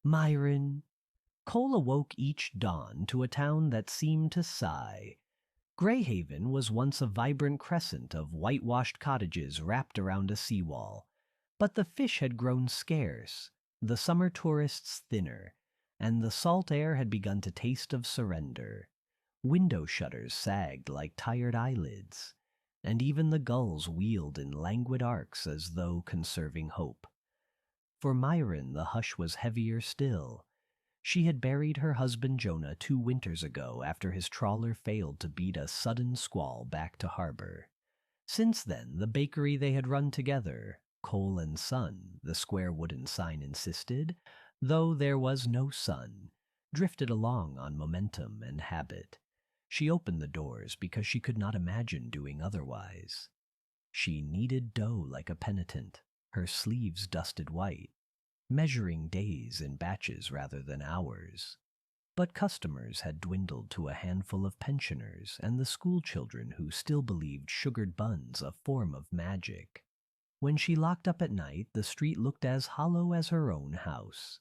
Myron. Cole awoke each dawn to a town that seemed to sigh. Greyhaven was once a vibrant crescent of whitewashed cottages wrapped around a seawall, but the fish had grown scarce, the summer tourists thinner, and the salt air had begun to taste of surrender. Window shutters sagged like tired eyelids, and even the gulls wheeled in languid arcs as though conserving hope. For Myron the hush was heavier still. She had buried her husband Jonah 2 winters ago after his trawler failed to beat a sudden squall back to harbor. Since then, the bakery they had run together, Cole and Son, the square wooden sign insisted, though there was no sun, drifted along on momentum and habit. She opened the doors because she could not imagine doing otherwise. She kneaded dough like a penitent, her sleeves dusted white, measuring days in batches rather than hours. But customers had dwindled to a handful of pensioners and the school children who still believed sugared buns a form of magic. When she locked up at night, the street looked as hollow as her own house.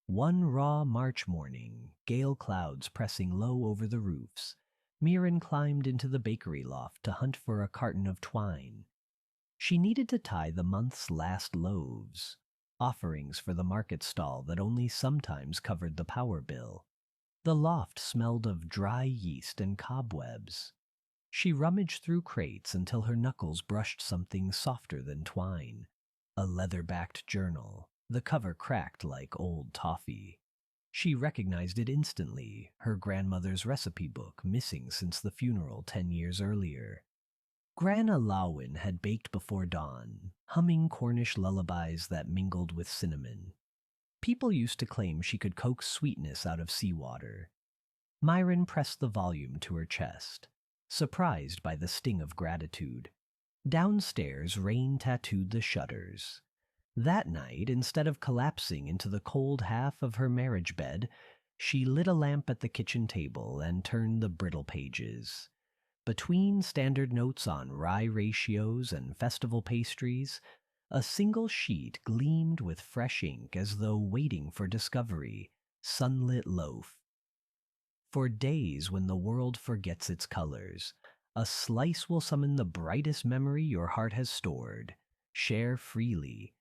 One raw March morning, gale clouds pressing low over the roofs, Myron climbed into the bakery loft to hunt for a carton of twine. She needed to tie the month's last loaves, offerings for the market stall that only sometimes covered the power bill. The loft smelled of dry yeast and cobwebs. She rummaged through crates until her knuckles brushed something softer than twine, a leather-backed journal, the cover cracked like old toffee. She recognized it instantly, her grandmother's recipe book missing since the funeral 10 years earlier. Grandma Lawin had baked before dawn, humming Cornish lullabies that mingled with cinnamon. People used to claim she could coax sweetness out of seawater. Myron pressed the volume to her chest, surprised by the sting of gratitude. Downstairs, rain tattooed the shutters. That night, instead of collapsing into the cold half of her marriage bed, she lit a lamp at the kitchen table and turned the brittle pages. Between standard notes on rye ratios and festival pastries, a single sheet gleamed with fresh ink as though waiting for discovery, sunlit loaf. For days when the world forgets its colors, a slice will summon the brightest memory your heart has stored. Share freely.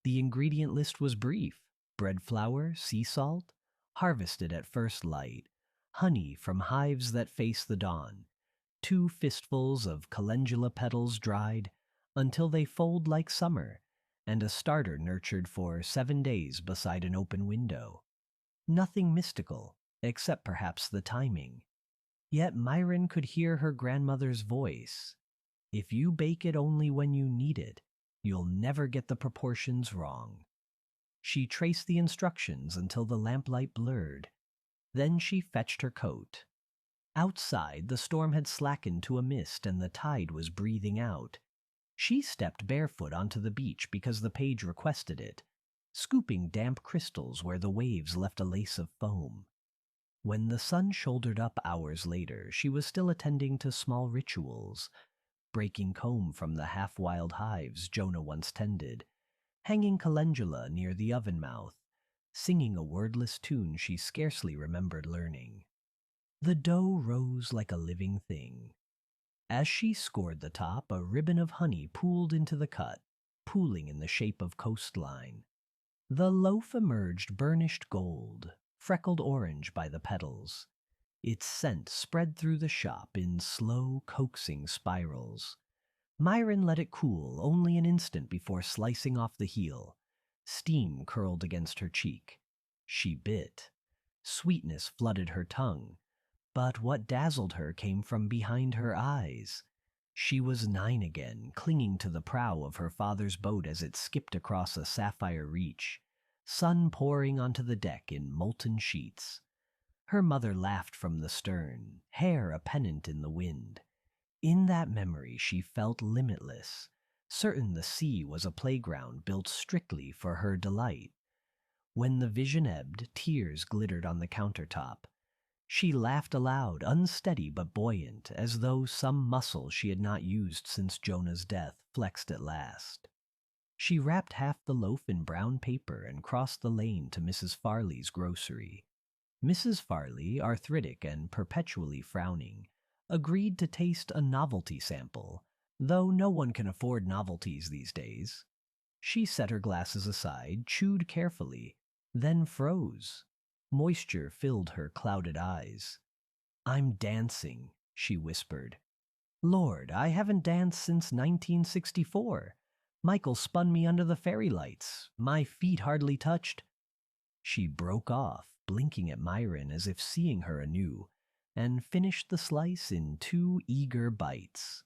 The ingredient list was brief: bread flour, sea salt, harvested at first light, honey from hives that face the dawn, 2 fistfuls of calendula petals dried until they fold like summer, and a starter nurtured for 7 days beside an open window. Nothing mystical, except perhaps the timing. Yet Myron could hear her grandmother's voice. If you bake it only when you need it, you'll never get the proportions wrong. She traced the instructions until the lamplight blurred. Then she fetched her coat. Outside, the storm had slackened to a mist and the tide was breathing out. She stepped barefoot onto the beach because the page requested it, scooping damp crystals where the waves left a lace of foam. When the sun shouldered up hours later, she was still attending to small rituals, breaking comb from the half-wild hives Jonah once tended, hanging calendula near the oven mouth, singing a wordless tune she scarcely remembered learning. The dough rose like a living thing. As she scored the top, a ribbon of honey pooled into the cut, pooling in the shape of coastline. The loaf emerged burnished gold, freckled orange by the petals. Its scent spread through the shop in slow, coaxing spirals. Myron let it cool only an instant before slicing off the heel. Steam curled against her cheek. She bit. Sweetness flooded her tongue. But what dazzled her came from behind her eyes. She was 9 again, clinging to the prow of her father's boat as it skipped across a sapphire reach, sun pouring onto the deck in molten sheets. Her mother laughed from the stern, hair a pennant in the wind. In that memory she felt limitless, certain the sea was a playground built strictly for her delight. When the vision ebbed, tears glittered on the countertop. She laughed aloud, unsteady but buoyant, as though some muscle she had not used since Jonah's death flexed at last. She wrapped half the loaf in brown paper and crossed the lane to Mrs. Farley's grocery. Mrs. Farley, arthritic and perpetually frowning, agreed to taste a novelty sample, though no one can afford novelties these days. She set her glasses aside, chewed carefully, then froze. Moisture filled her clouded eyes. "I'm dancing," she whispered. "Lord, I haven't danced since 1964. Michael spun me under the fairy lights. My feet hardly touched." She broke off, blinking at Myron as if seeing her anew, and finished the slice in 2 eager bites.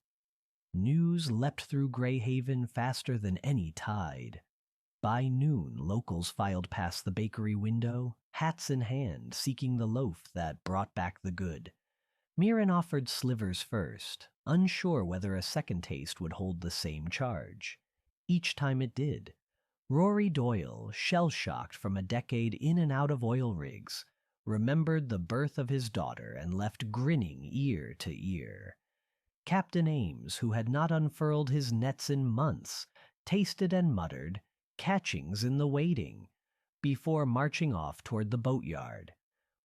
News leapt through Greyhaven faster than any tide. By noon, locals filed past the bakery window, hats in hand, seeking the loaf that brought back the good. Mirren offered slivers first, unsure whether a second taste would hold the same charge. Each time it did. Rory Doyle, shell-shocked from a decade in and out of oil rigs, remembered the birth of his daughter and left grinning ear to ear. Captain Ames, who had not unfurled his nets in months, tasted and muttered, "Catching's in the waiting," before marching off toward the boatyard.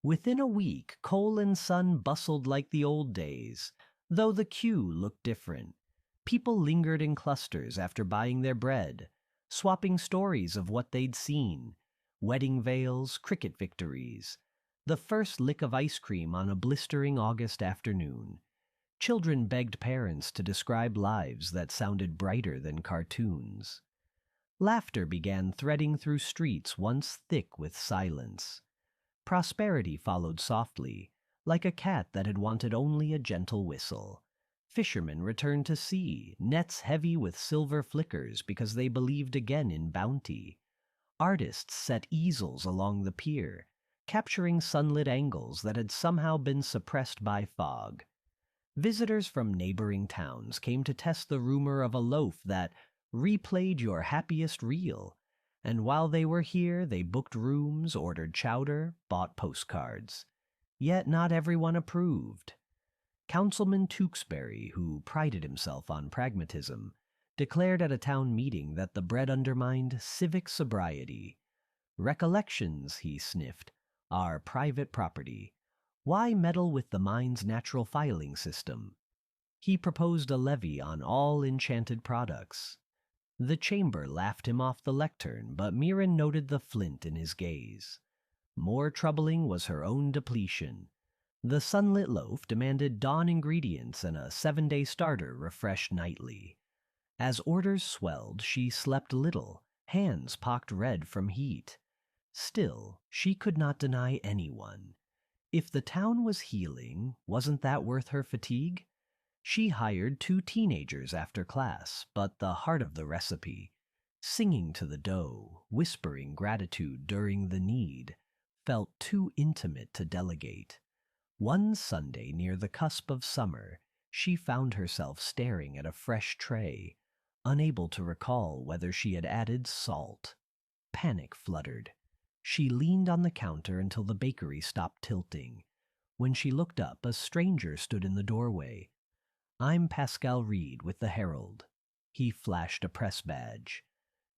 Within a week, Cole and Son bustled like the old days, though the queue looked different. People lingered in clusters after buying their bread, swapping stories of what they'd seen: wedding veils, cricket victories, the first lick of ice cream on a blistering August afternoon. Children begged parents to describe lives that sounded brighter than cartoons. Laughter began threading through streets once thick with silence. Prosperity followed softly, like a cat that had wanted only a gentle whistle. Fishermen returned to sea, nets heavy with silver flickers because they believed again in bounty. Artists set easels along the pier, capturing sunlit angles that had somehow been suppressed by fog. Visitors from neighboring towns came to test the rumor of a loaf that replayed your happiest reel, and while they were here they booked rooms, ordered chowder, bought postcards. Yet not everyone approved. Councilman Tewksbury, who prided himself on pragmatism, declared at a town meeting that the bread undermined civic sobriety. "Recollections," he sniffed, "are private property. Why meddle with the mind's natural filing system?" He proposed a levy on all enchanted products. The chamber laughed him off the lectern, but Mirren noted the flint in his gaze. More troubling was her own depletion. The sunlit loaf demanded dawn ingredients and a 7-day starter refreshed nightly. As orders swelled, she slept little, hands pocked red from heat. Still, she could not deny anyone. If the town was healing, wasn't that worth her fatigue? She hired 2 teenagers after class, but the heart of the recipe, singing to the dough, whispering gratitude during the need, felt too intimate to delegate. One Sunday near the cusp of summer, she found herself staring at a fresh tray, unable to recall whether she had added salt. Panic fluttered. She leaned on the counter until the bakery stopped tilting. When she looked up, a stranger stood in the doorway. "I'm Pascal Reed with the Herald." He flashed a press badge.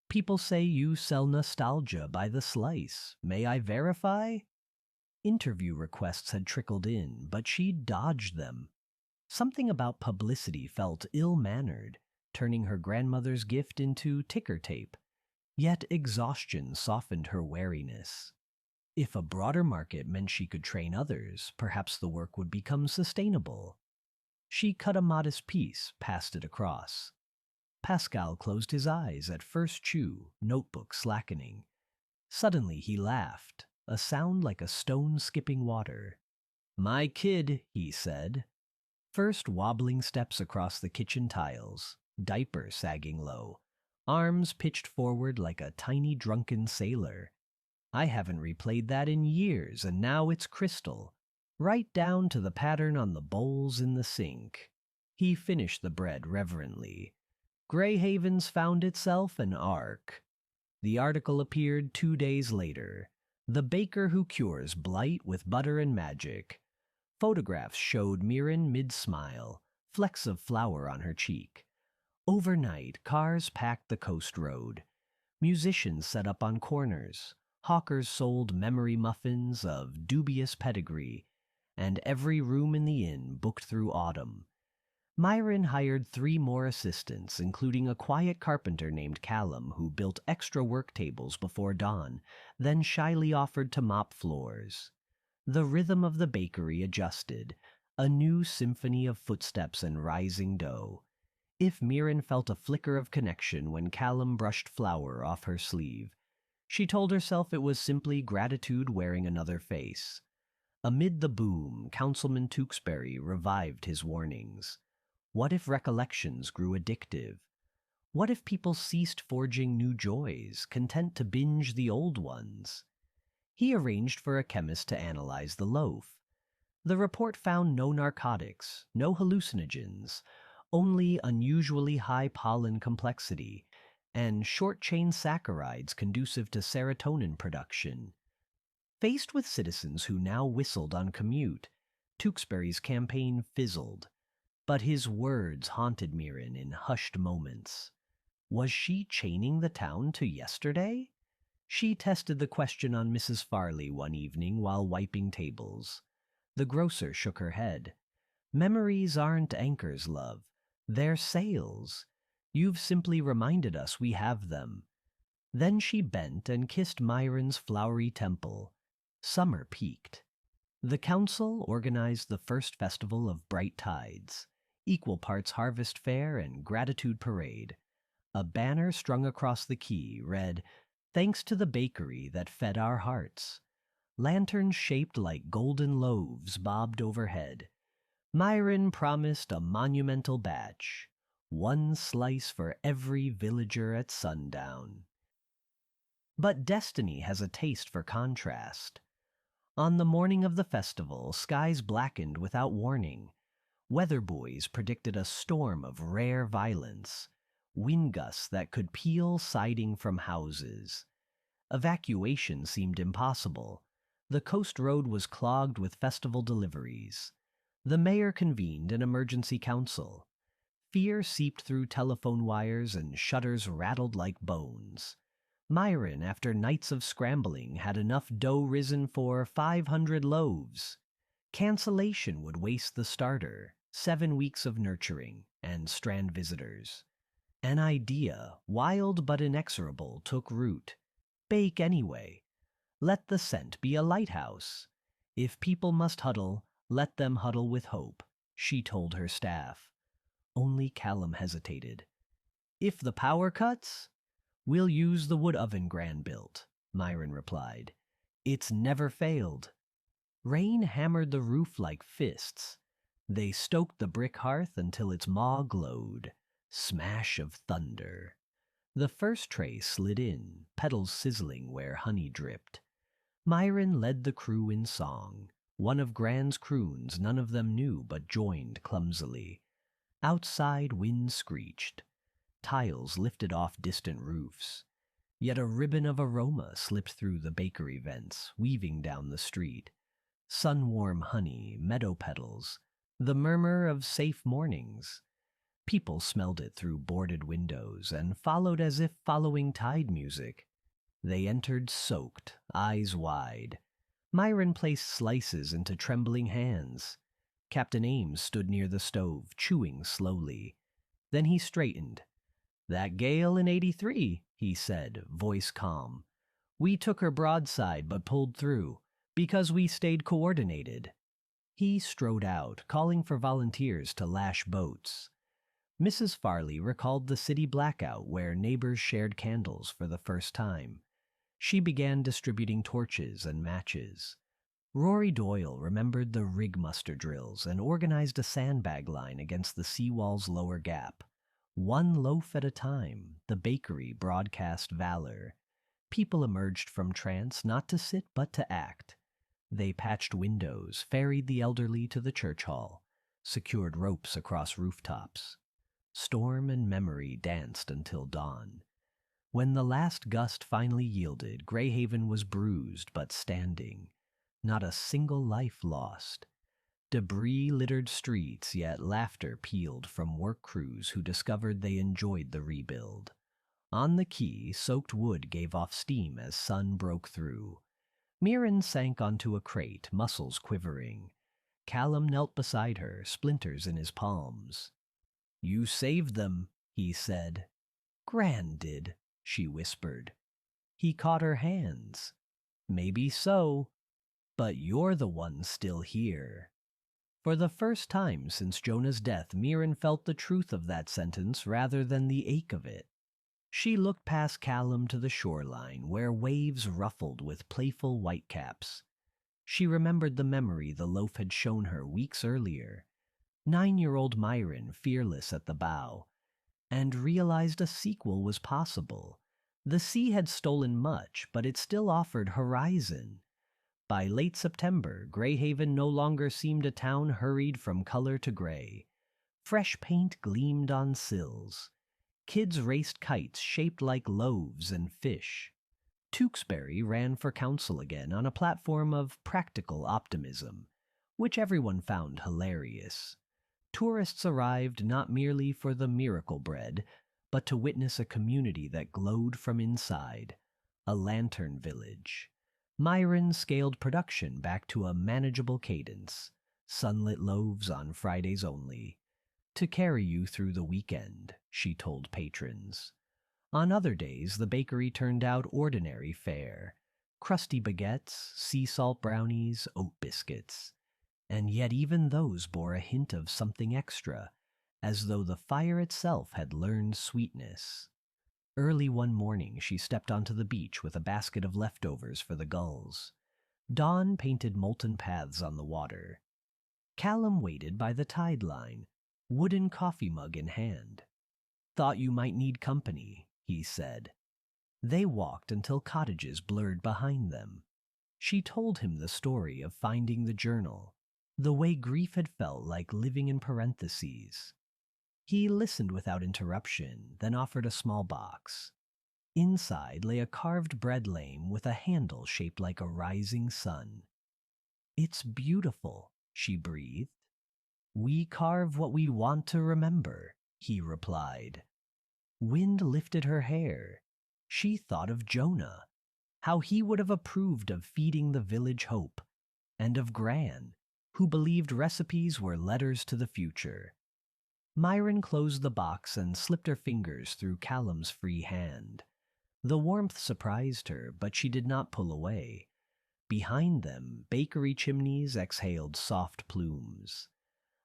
"People say you sell nostalgia by the slice. May I verify?" Interview requests had trickled in, but she dodged them. Something about publicity felt ill-mannered, turning her grandmother's gift into ticker tape. Yet exhaustion softened her wariness. If a broader market meant she could train others, perhaps the work would become sustainable. She cut a modest piece, passed it across. Pascal closed his eyes at first chew, notebook slackening. Suddenly he laughed, a sound like a stone skipping water. "My kid," he said. First wobbling steps across the kitchen tiles, diaper sagging low, arms pitched forward like a tiny drunken sailor. "I haven't replayed that in years, and now it's crystal, right down to the pattern on the bowls in the sink." He finished the bread reverently. "Greyhaven's found itself an ark." The article appeared 2 days later. "The Baker Who Cures Blight with Butter and Magic." Photographs showed Mirren mid-smile, flecks of flour on her cheek. Overnight, cars packed the coast road. Musicians set up on corners. Hawkers sold memory muffins of dubious pedigree, and every room in the inn booked through autumn. Myron hired 3 more assistants, including a quiet carpenter named Callum who built extra work tables before dawn, then shyly offered to mop floors. The rhythm of the bakery adjusted, a new symphony of footsteps and rising dough. If Mirren felt a flicker of connection when Callum brushed flour off her sleeve, she told herself it was simply gratitude wearing another face. Amid the boom, Councilman Tewksbury revived his warnings. What if recollections grew addictive? What if people ceased forging new joys, content to binge the old ones? He arranged for a chemist to analyze the loaf. The report found no narcotics, no hallucinogens, only unusually high pollen complexity, and short-chain saccharides conducive to serotonin production. Faced with citizens who now whistled on commute, Tewksbury's campaign fizzled. But his words haunted Mirren in hushed moments. Was she chaining the town to yesterday? She tested the question on Mrs. Farley one evening while wiping tables. The grocer shook her head. Memories aren't anchors, love. They're sails. You've simply reminded us we have them. Then she bent and kissed Myron's flowery temple. Summer peaked. The council organized the first festival of bright tides, equal parts harvest fair and gratitude parade. A banner strung across the quay read, "Thanks to the bakery that fed our hearts." Lanterns shaped like golden loaves bobbed overhead. Myron promised a monumental batch, 1 slice for every villager at sundown. But destiny has a taste for contrast. On the morning of the festival, skies blackened without warning. Weather buoys predicted a storm of rare violence, wind gusts that could peel siding from houses. Evacuation seemed impossible. The coast road was clogged with festival deliveries. The mayor convened an emergency council. Fear seeped through telephone wires and shutters rattled like bones. Myron, after nights of scrambling, had enough dough risen for 500 loaves. Cancellation would waste the starter, 7 weeks of nurturing, and strand visitors. An idea, wild but inexorable, took root. Bake anyway. Let the scent be a lighthouse. If people must huddle, let them huddle with hope, she told her staff. Only Callum hesitated. If the power cuts? We'll use the wood oven Gran built, Myron replied. It's never failed. Rain hammered the roof like fists. They stoked the brick hearth until its maw glowed. Smash of thunder. The first tray slid in, petals sizzling where honey dripped. Myron led the crew in song, one of Gran's croons none of them knew but joined clumsily. Outside wind screeched. Tiles lifted off distant roofs. Yet a ribbon of aroma slipped through the bakery vents, weaving down the street. Sun-warm honey, meadow petals, the murmur of safe mornings. People smelled it through boarded windows and followed as if following tide music. They entered soaked, eyes wide. Myron placed slices into trembling hands. Captain Ames stood near the stove, chewing slowly. Then he straightened. "That gale in '83, he said, voice calm. "We took her broadside but pulled through, because we stayed coordinated." He strode out, calling for volunteers to lash boats. Mrs. Farley recalled the city blackout where neighbors shared candles for the first time. She began distributing torches and matches. Rory Doyle remembered the rig muster drills and organized a sandbag line against the seawall's lower gap. 1 loaf at a time, the bakery broadcast valor. People emerged from trance not to sit but to act. They patched windows, ferried the elderly to the church hall, secured ropes across rooftops. Storm and memory danced until dawn. When the last gust finally yielded, Greyhaven was bruised but standing. Not a single life lost. Debris-littered streets, yet laughter pealed from work crews who discovered they enjoyed the rebuild. On the quay, soaked wood gave off steam as sun broke through. Mirren sank onto a crate, muscles quivering. Callum knelt beside her, splinters in his palms. "You saved them," he said. "Gran did," she whispered. He caught her hands. "Maybe so, but you're the one still here." For the first time since Jonah's death, Mirren felt the truth of that sentence rather than the ache of it. She looked past Callum to the shoreline, where waves ruffled with playful whitecaps. She remembered the memory the loaf had shown her weeks earlier. 9-year-old Myron, fearless at the bow, and realized a sequel was possible. The sea had stolen much, but it still offered horizon. By late September, Greyhaven no longer seemed a town hurried from color to gray. Fresh paint gleamed on sills. Kids raced kites shaped like loaves and fish. Tewksbury ran for council again on a platform of practical optimism, which everyone found hilarious. Tourists arrived not merely for the miracle bread, but to witness a community that glowed from inside, a lantern village. Myron scaled production back to a manageable cadence, sunlit loaves on Fridays only, to carry you through the weekend, she told patrons. On other days, the bakery turned out ordinary fare, crusty baguettes, sea salt brownies, oat biscuits. And yet even those bore a hint of something extra, as though the fire itself had learned sweetness. Early one morning, she stepped onto the beach with a basket of leftovers for the gulls. Dawn painted molten paths on the water. Callum waited by the tide line, wooden coffee mug in hand. "Thought you might need company," he said. They walked until cottages blurred behind them. She told him the story of finding the journal, the way grief had felt like living in parentheses. He listened without interruption, then offered a small box. Inside lay a carved bread lame with a handle shaped like a rising sun. "It's beautiful," she breathed. "We carve what we want to remember," he replied. Wind lifted her hair. She thought of Jonah, how he would have approved of feeding the village hope, and of Gran, who believed recipes were letters to the future. Myron closed the box and slipped her fingers through Callum's free hand. The warmth surprised her, but she did not pull away. Behind them, bakery chimneys exhaled soft plumes.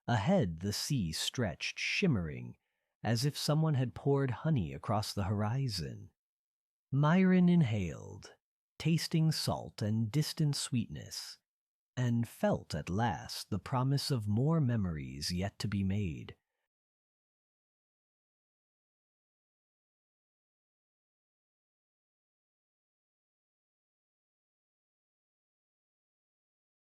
Ahead, the sea stretched, shimmering, as if someone had poured honey across the horizon. Myron inhaled, tasting salt and distant sweetness, and felt at last the promise of more memories yet to be made.